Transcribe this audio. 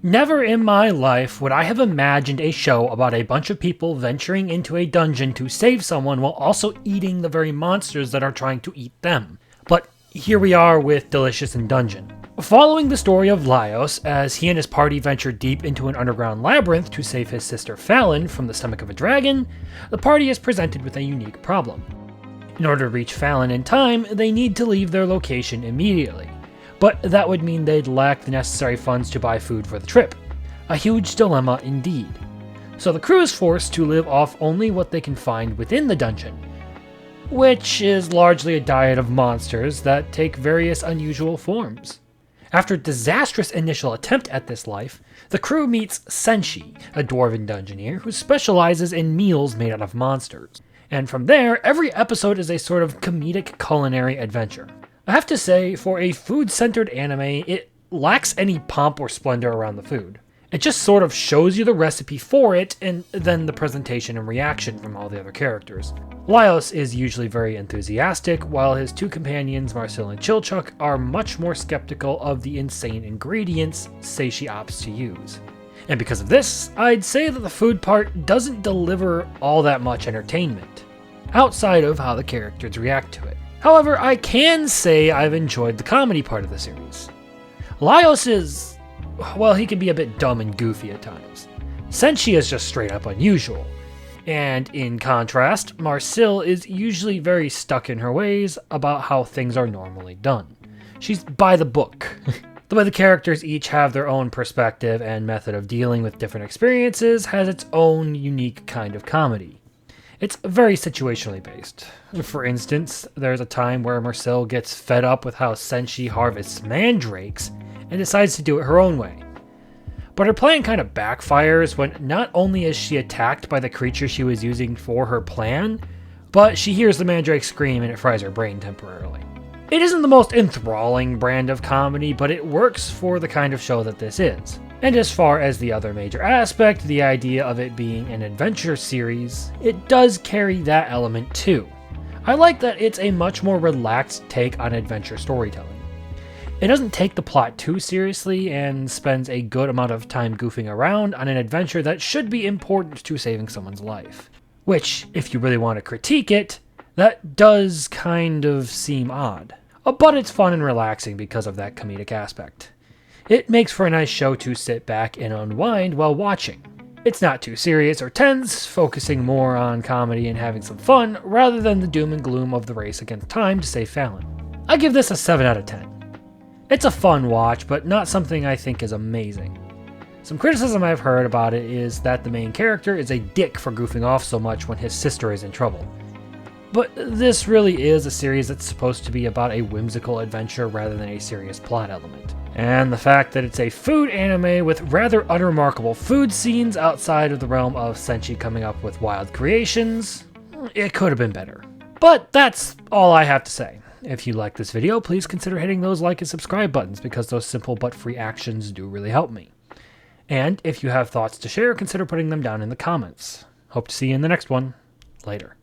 Never in my life would I have imagined a show about a bunch of people venturing into a dungeon to save someone while also eating the very monsters that are trying to eat them. But here we are with Delicious in Dungeon. Following the story of Laios, as he and his party venture deep into an underground labyrinth to save his sister Fallon from the stomach of a dragon, the party is presented with a unique problem. In order to reach Fallon in time, they need to leave their location immediately. But that would mean they'd lack the necessary funds to buy food for the trip. A huge dilemma indeed. So the crew is forced to live off only what they can find within the dungeon, which is largely a diet of monsters that take various unusual forms. After a disastrous initial attempt at this life, the crew meets Senshi, a dwarven dungeoneer who specializes in meals made out of monsters. And from there, every episode is a sort of comedic culinary adventure. I have to say, for a food-centered anime, it lacks any pomp or splendor around the food. It just sort of shows you the recipe for it, and then the presentation and reaction from all the other characters. Laios is usually very enthusiastic, while his two companions, Marcel and Chilchuk, are much more skeptical of the insane ingredients Seishi opts to use. And because of this, I'd say that the food part doesn't deliver all that much entertainment, outside of how the characters react to it. However, I can say I've enjoyed the comedy part of the series. Laios is, well, he can be a bit dumb and goofy at times. Senshi is just straight up unusual. And in contrast, Marcel is usually very stuck in her ways about how things are normally done. She's by the book. The way the characters each have their own perspective and method of dealing with different experiences has its own unique kind of comedy. It's very situationally based. For instance, there's a time where Marcel gets fed up with how Senshi harvests mandrakes and decides to do it her own way. But her plan kind of backfires when not only is she attacked by the creature she was using for her plan, but she hears the mandrake scream and it fries her brain temporarily. It isn't the most enthralling brand of comedy, but it works for the kind of show that this is. And as far as the other major aspect, the idea of it being an adventure series, it does carry that element too. I like that it's a much more relaxed take on adventure storytelling. It doesn't take the plot too seriously and spends a good amount of time goofing around on an adventure that should be important to saving someone's life. Which, if you really want to critique it, that does kind of seem odd. But it's fun and relaxing because of that comedic aspect. It makes for a nice show to sit back and unwind while watching. It's not too serious or tense, focusing more on comedy and having some fun, rather than the doom and gloom of the race against time to save Fallon. I give this a 7 out of 10. It's a fun watch, but not something I think is amazing. Some criticism I've heard about it is that the main character is a dick for goofing off so much when his sister is in trouble. But this really is a series that's supposed to be about a whimsical adventure rather than a serious plot element. And the fact that it's a food anime with rather unremarkable food scenes outside of the realm of Senshi coming up with wild creations, it could have been better. But that's all I have to say. If you like this video, please consider hitting those like and subscribe buttons because those simple but free actions do really help me. And if you have thoughts to share, consider putting them down in the comments. Hope to see you in the next one. Later.